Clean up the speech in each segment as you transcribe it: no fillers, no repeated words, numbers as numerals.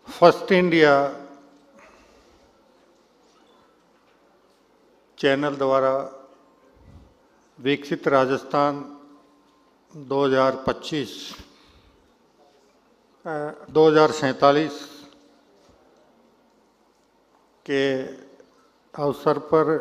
First India channel द्वारा विकसित राजस्थान 2025 2047 के अवसर पर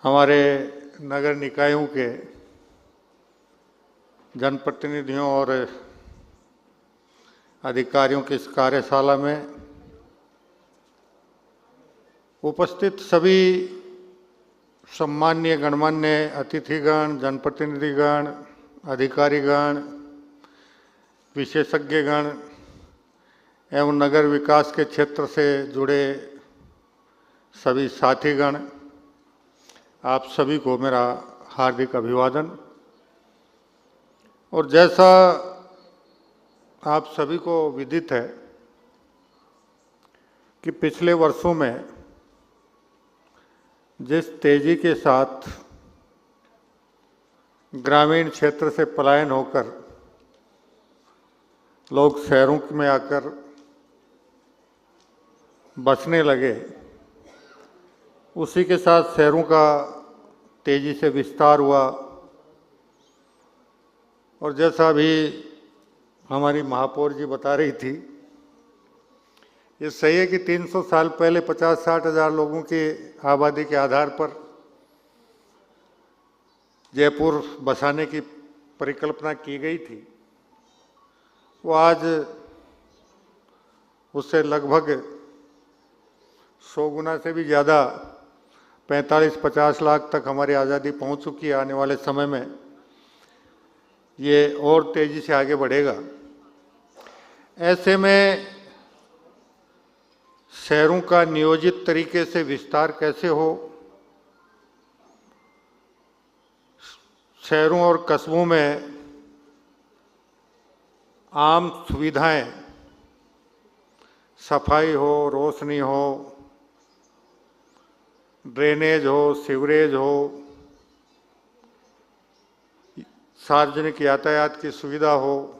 हमारे नगर निकायों के जनप्रतिनिधियों और अधिकारियों की इस कार्यशाला में उपस्थित सभी सम्माननीय गणमान्य अतिथिगण, जनप्रतिनिधिगण, अधिकारीगण, विशेषज्ञगण एवं नगर विकास के क्षेत्र से जुड़े सभी साथीगण, आप सभी को मेरा हार्दिक अभिवादन। और जैसा आप सभी को विदित है कि पिछले वर्षों में जिस तेजी के साथ ग्रामीण क्षेत्र से पलायन होकर लोग शहरों में आकर बसने लगे, उसी के साथ शहरों का तेजी से विस्तार हुआ। और जैसा अभी हमारी महापौर जी बता रही थी, ये सही है कि 300 साल पहले 50-60 हज़ार लोगों की आबादी के आधार पर जयपुर बसाने की परिकल्पना की गई थी, वो आज उससे लगभग 100 गुना से भी ज़्यादा 45-50 लाख तक हमारी आज़ादी पहुंच चुकी है। आने वाले समय में ये और तेज़ी से आगे बढ़ेगा। ऐसे में शहरों का नियोजित तरीके से विस्तार कैसे हो, शहरों और कस्बों में आम सुविधाएं, सफाई हो, रोशनी हो, ड्रेनेज हो, सीवरेज हो, सार्वजनिक यातायात की सुविधा हो,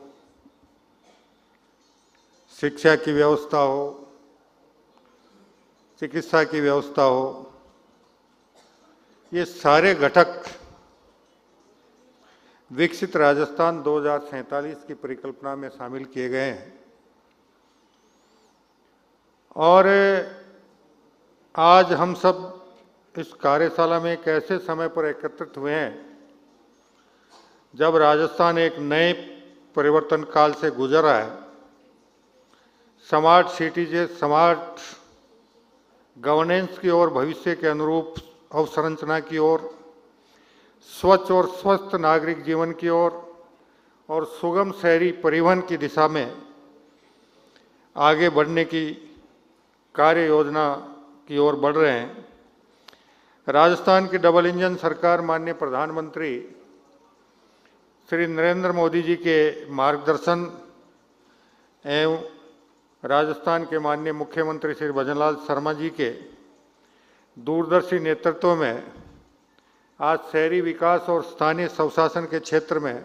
शिक्षा की व्यवस्था हो, चिकित्सा की व्यवस्था हो, ये सारे घटक विकसित राजस्थान 2047 की परिकल्पना में शामिल किए गए हैं। और आज हम सब इस कार्यशाला में एक ऐसे समय पर एकत्रित हुए हैं जब राजस्थान एक नए परिवर्तन काल से गुजर रहा है। स्मार्ट सिटीज, स्मार्ट गवर्नेंस की ओर, भविष्य के अनुरूप अवसंरचना की ओर, स्वच्छ और स्वस्थ नागरिक जीवन की ओर और सुगम शहरी परिवहन की दिशा में आगे बढ़ने की कार्य योजना की ओर बढ़ रहे हैं। राजस्थान की डबल इंजन सरकार माननीय प्रधानमंत्री श्री नरेंद्र मोदी जी के मार्गदर्शन एवं राजस्थान के माननीय मुख्यमंत्री श्री भजनलाल शर्मा जी के दूरदर्शी नेतृत्व में आज शहरी विकास और स्थानीय स्वशासन के क्षेत्र में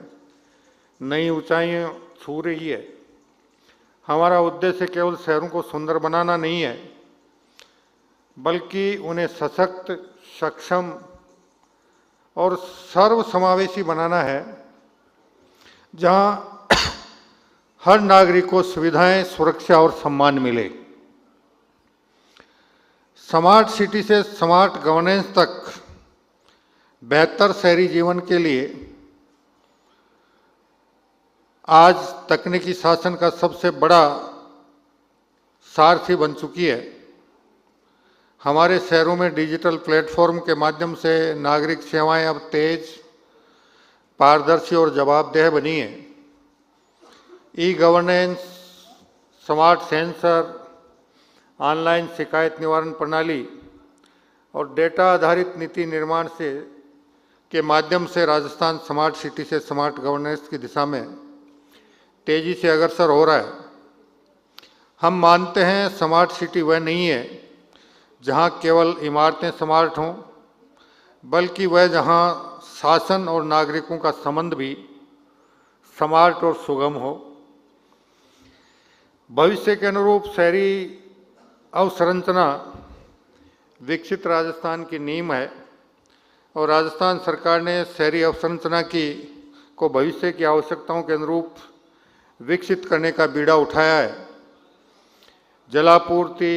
नई ऊंचाइयां छू रही है। हमारा उद्देश्य केवल शहरों को सुंदर बनाना नहीं है, बल्कि उन्हें सशक्त, सक्षम और सर्वसमावेशी बनाना है, जहां हर नागरिक को सुविधाएं, सुरक्षा और सम्मान मिले। स्मार्ट सिटी से स्मार्ट गवर्नेंस तक बेहतर शहरी जीवन के लिए आज तकनीकी शासन का सबसे बड़ा सारथी बन चुकी है। हमारे शहरों में डिजिटल प्लेटफॉर्म के माध्यम से नागरिक सेवाएं अब तेज, पारदर्शी और जवाबदेह बनी है। E governance, smart sensor, online शिकायत निवारण प्रणाली और डेटा आधारित नीति निर्माण के माध्यम से राजस्थान स्मार्ट सिटी से स्मार्ट गवर्नेंस की दिशा में तेजी से अग्रसर हो रहा है। हम मानते हैं स्मार्ट सिटी वह नहीं है जहां केवल इमारतें स्मार्ट हों, बल्कि वह जहां शासन और नागरिकों का संबंध भी स्मार्ट और सुगम हो। भविष्य के अनुरूप शहरी अवसंरचना विकसित राजस्थान की नींव है और राजस्थान सरकार ने शहरी अवसंरचना को भविष्य की आवश्यकताओं के अनुरूप विकसित करने का बीड़ा उठाया है। जलापूर्ति,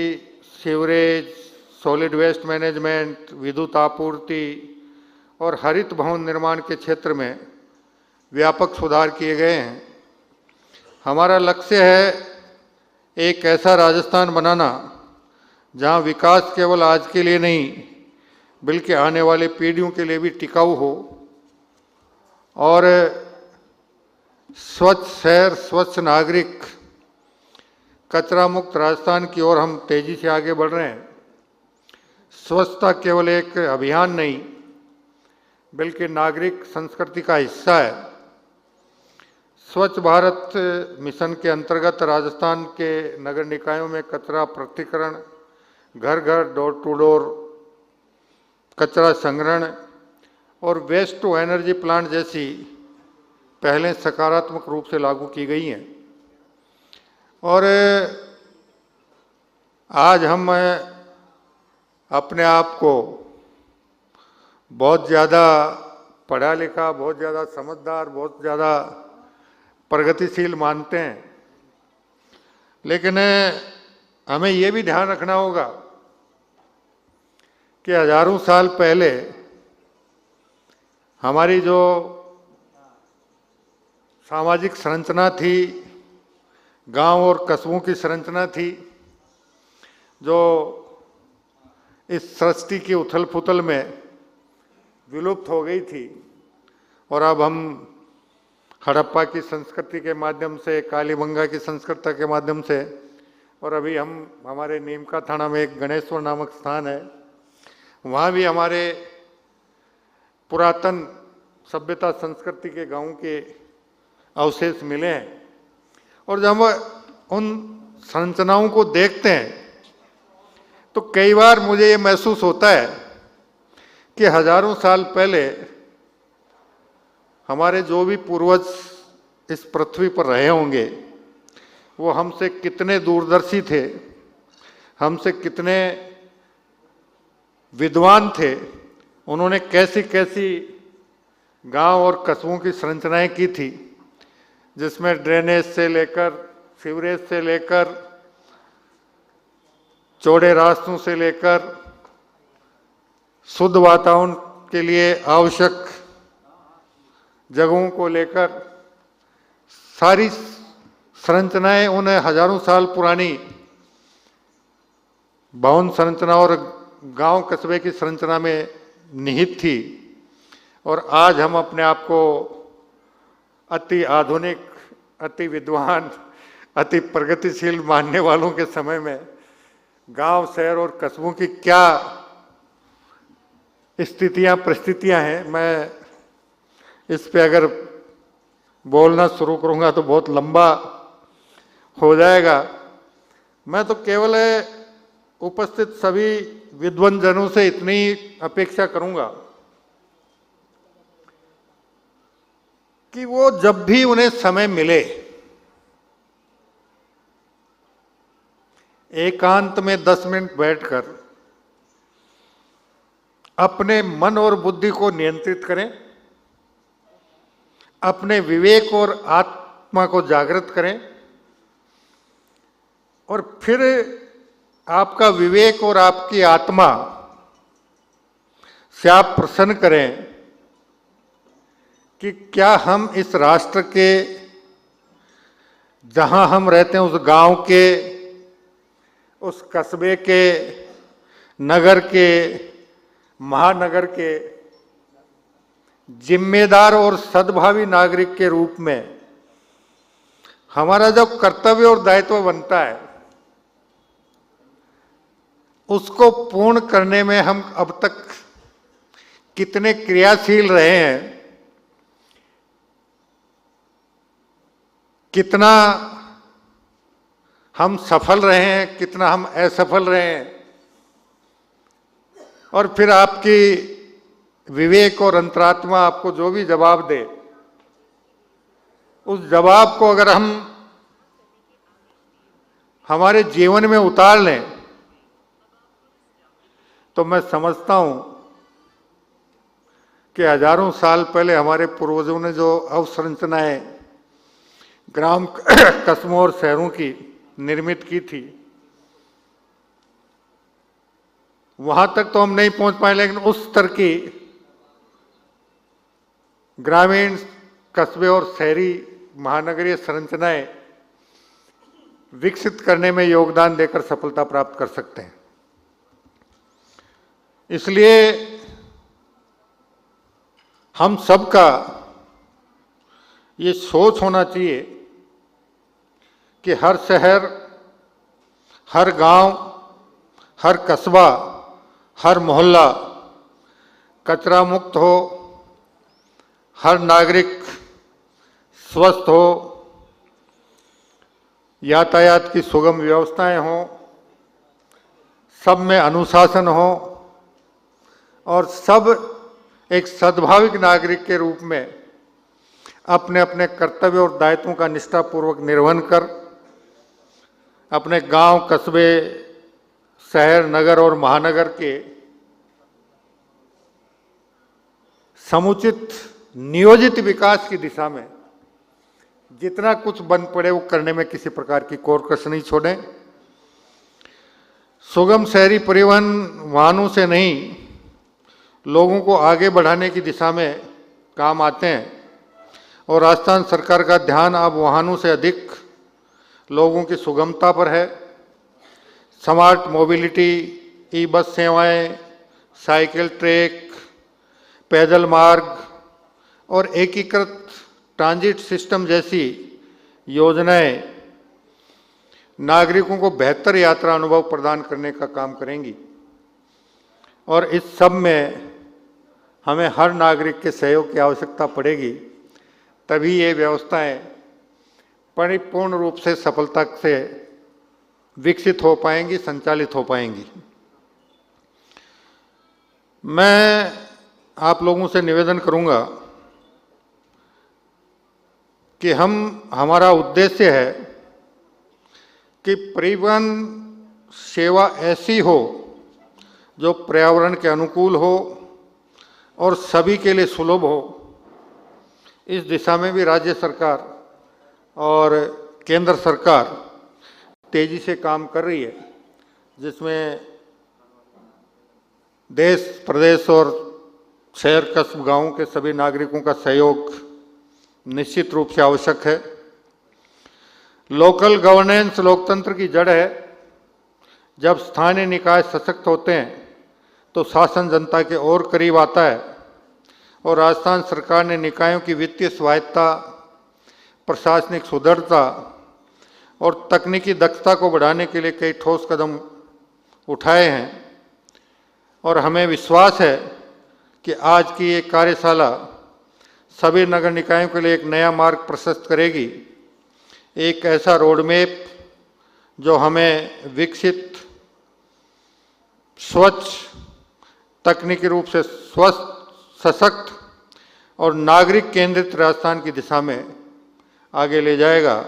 सीवरेज, सॉलिड वेस्ट मैनेजमेंट, विद्युत आपूर्ति और हरित भवन निर्माण के क्षेत्र में व्यापक सुधार किए गए हैं। हमारा लक्ष्य है एक ऐसा राजस्थान बनाना जहां विकास केवल आज के लिए नहीं बल्कि आने वाली पीढ़ियों के लिए भी टिकाऊ हो और स्वच्छ शहर, स्वच्छ नागरिक, कचरा मुक्त राजस्थान की ओर हम तेजी से आगे बढ़ रहे हैं। स्वच्छता केवल एक अभियान नहीं बल्कि नागरिक संस्कृति का हिस्सा है। स्वच्छ भारत मिशन के अंतर्गत राजस्थान के नगर निकायों में कचरा पृथक्करण, घर घर, डोर टू डोर कचरा संग्रहण और वेस्ट टू एनर्जी प्लांट जैसी पहलें सकारात्मक रूप से लागू की गई हैं। और आज हम अपने आप को बहुत ज़्यादा पढ़ा लिखा, बहुत ज़्यादा समझदार, बहुत ज़्यादा प्रगतिशील मानते हैं, लेकिन हमें ये भी ध्यान रखना होगा कि हजारों साल पहले हमारी जो सामाजिक संरचना थी, गांव और कस्बों की संरचना थी, जो इस सृष्टि की उथल पुथल में विलुप्त हो गई थी और अब हम हड़प्पा की संस्कृति के माध्यम से, कालीबंगा की संस्कृति के माध्यम से, और अभी हमारे नीमका थाना में एक गणेश्वर नामक स्थान है, वहाँ भी हमारे पुरातन सभ्यता संस्कृति के गांवों के अवशेष मिले हैं। और जब हम उन संरचनाओं को देखते हैं तो कई बार मुझे ये महसूस होता है कि हजारों साल पहले हमारे जो भी पूर्वज इस पृथ्वी पर रहे होंगे वो हमसे कितने दूरदर्शी थे, हमसे कितने विद्वान थे, उन्होंने कैसी कैसी गांव और कस्बों की संरचनाएं की थी, जिसमें ड्रेनेज से लेकर, सीवरेज से लेकर, चौड़े रास्तों से लेकर, शुद्ध वातावरण के लिए आवश्यक जगहों को लेकर सारी संरचनाएं उन हजारों साल पुरानी भवन संरचना और गांव कस्बे की संरचना में निहित थी। और आज हम अपने आप को अति आधुनिक, अति विद्वान, अति प्रगतिशील मानने वालों के समय में गांव, शहर और कस्बों की क्या स्थितियां, परिस्थितियां हैं, मैं इस पे अगर बोलना शुरू करूंगा तो बहुत लंबा हो जाएगा। मैं तो केवल उपस्थित सभी विद्वान जनों से इतनी अपेक्षा करूंगा कि वो जब भी उन्हें समय मिले एकांत में 10 मिनट बैठकर अपने मन और बुद्धि को नियंत्रित करें, अपने विवेक और आत्मा को जागृत करें और फिर आपका विवेक और आपकी आत्मा से आप प्रश्न करें कि क्या हम इस राष्ट्र के, जहां हम रहते हैं, उस गांव के, उस कस्बे के, नगर के, महानगर के जिम्मेदार और सद्भावी नागरिक के रूप में हमारा जो कर्तव्य और दायित्व बनता है उसको पूर्ण करने में हम अब तक कितने क्रियाशील रहे हैं, कितना हम सफल रहे हैं, कितना हम असफल रहे हैं। और फिर आपकी विवेक और अंतरात्मा आपको जो भी जवाब दे, उस जवाब को अगर हम हमारे जीवन में उतार लें तो मैं समझता हूं कि हजारों साल पहले हमारे पूर्वजों ने जो अवसंरचनाएं ग्राम कस्बों और शहरों की निर्मित की थी, वहां तक तो हम नहीं पहुंच पाए, लेकिन उस स्तर की ग्रामीण कस्बे और शहरी महानगरीय संरचनाएं विकसित करने में योगदान देकर सफलता प्राप्त कर सकते हैं। इसलिए हम सबका ये सोच होना चाहिए कि हर शहर, हर गांव, हर कस्बा, हर मोहल्ला कचरा मुक्त हो, हर नागरिक स्वस्थ हो, यातायात की सुगम व्यवस्थाएं हों, सब में अनुशासन हो और सब एक सद्भाविक नागरिक के रूप में अपने अपने कर्तव्य और दायित्वों का निष्ठापूर्वक निर्वहन कर अपने गांव, कस्बे, शहर, नगर और महानगर के समुचित नियोजित विकास की दिशा में जितना कुछ बन पड़े वो करने में किसी प्रकार की कोर कसर नहीं छोड़ें। सुगम शहरी परिवहन वाहनों से नहीं, लोगों को आगे बढ़ाने की दिशा में काम आते हैं और राजस्थान सरकार का ध्यान अब वाहनों से अधिक लोगों की सुगमता पर है। स्मार्ट मोबिलिटी, ई बस सेवाएं, साइकिल ट्रैक, पैदल मार्ग और एकीकृत ट्रांजिट सिस्टम जैसी योजनाएं नागरिकों को बेहतर यात्रा अनुभव प्रदान करने का काम करेंगी और इस सब में हमें हर नागरिक के सहयोग की आवश्यकता पड़ेगी, तभी ये व्यवस्थाएं परिपूर्ण रूप से सफलता से विकसित हो पाएंगी, संचालित हो पाएंगी। मैं आप लोगों से निवेदन करूंगा कि हमारा उद्देश्य है कि परिवहन सेवा ऐसी हो जो पर्यावरण के अनुकूल हो और सभी के लिए सुलभ हो। इस दिशा में भी राज्य सरकार और केंद्र सरकार तेजी से काम कर रही है, जिसमें देश, प्रदेश और शहर, कस्ब, गांवों के सभी नागरिकों का सहयोग निश्चित रूप से आवश्यक है। लोकल गवर्नेंस लोकतंत्र की जड़ है। जब स्थानीय निकाय सशक्त होते हैं तो शासन जनता के और करीब आता है और राजस्थान सरकार ने निकायों की वित्तीय स्वायत्तता, प्रशासनिक सुदृढ़ता और तकनीकी दक्षता को बढ़ाने के लिए कई ठोस कदम उठाए हैं और हमें विश्वास है कि आज की ये कार्यशाला सभी नगर निकायों के लिए एक नया मार्ग प्रशस्त करेगी, एक ऐसा रोडमैप जो हमें विकसित, स्वच्छ, तकनीकी रूप से स्वस्थ, सशक्त और नागरिक केंद्रित राजस्थान की दिशा में आगे ले जाएगा।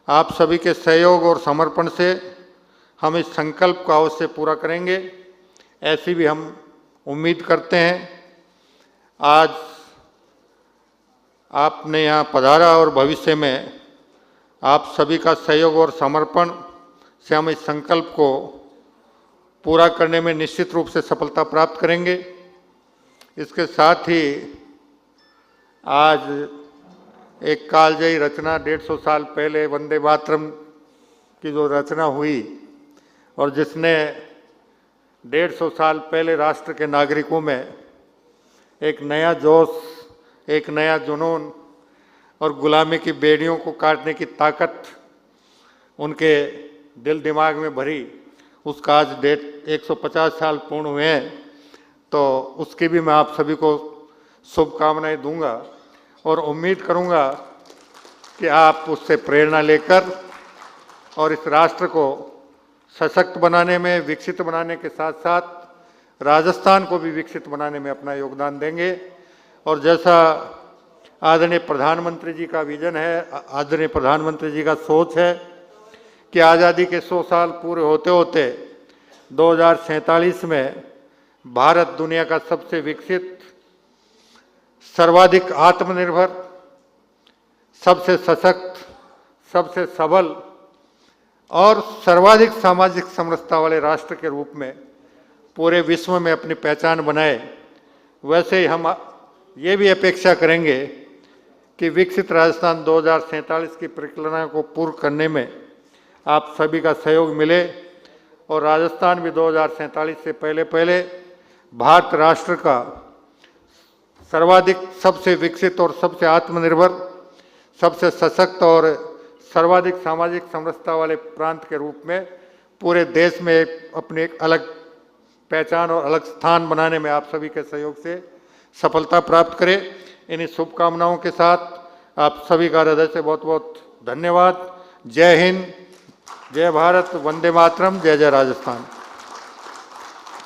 आप सभी के सहयोग और समर्पण से हम इस संकल्प को अवश्य पूरा करेंगे, ऐसी भी हम उम्मीद करते हैं। आज आपने यहाँ पधारा और भविष्य में आप सभी का सहयोग और समर्पण से हम इस संकल्प को पूरा करने में निश्चित रूप से सफलता प्राप्त करेंगे। इसके साथ ही आज एक कालजयी रचना 150 साल पहले वंदे मातरम की जो रचना हुई और जिसने 150 साल पहले राष्ट्र के नागरिकों में एक नया जोश, एक नया जुनून और गुलामी की बेड़ियों को काटने की ताकत उनके दिल दिमाग में भरी, उसका आज 150 साल पूर्ण हुए हैं, तो उसकी भी मैं आप सभी को शुभकामनाएं दूंगा और उम्मीद करूंगा कि आप उससे प्रेरणा लेकर और इस राष्ट्र को सशक्त बनाने में, विकसित बनाने के साथ साथ राजस्थान को भी विकसित बनाने में अपना योगदान देंगे। और जैसा आदरणीय प्रधानमंत्री जी का विजन है, आदरणीय प्रधानमंत्री जी का सोच है कि आज़ादी के 100 साल पूरे होते होते 2047 में भारत दुनिया का सबसे विकसित, सर्वाधिक आत्मनिर्भर, सबसे सशक्त, सबसे सबल और सर्वाधिक सामाजिक समरसता वाले राष्ट्र के रूप में पूरे विश्व में अपनी पहचान बनाए। वैसे ही हम ये भी अपेक्षा करेंगे कि विकसित राजस्थान 2047 की परिकल्पना को पूर्ण करने में आप सभी का सहयोग मिले और राजस्थान भी 2047 से पहले भारत राष्ट्र का सर्वाधिक, सबसे विकसित और सबसे आत्मनिर्भर, सबसे सशक्त और सर्वाधिक सामाजिक समरसता वाले प्रांत के रूप में पूरे देश में अपनी एक अलग पहचान और अलग स्थान बनाने में आप सभी के सहयोग से सफलता प्राप्त करें। इन्हीं शुभकामनाओं के साथ आप सभी का हृदय से बहुत बहुत धन्यवाद। जय हिंद, जय भारत, वंदे मातरम, जय जय राजस्थान।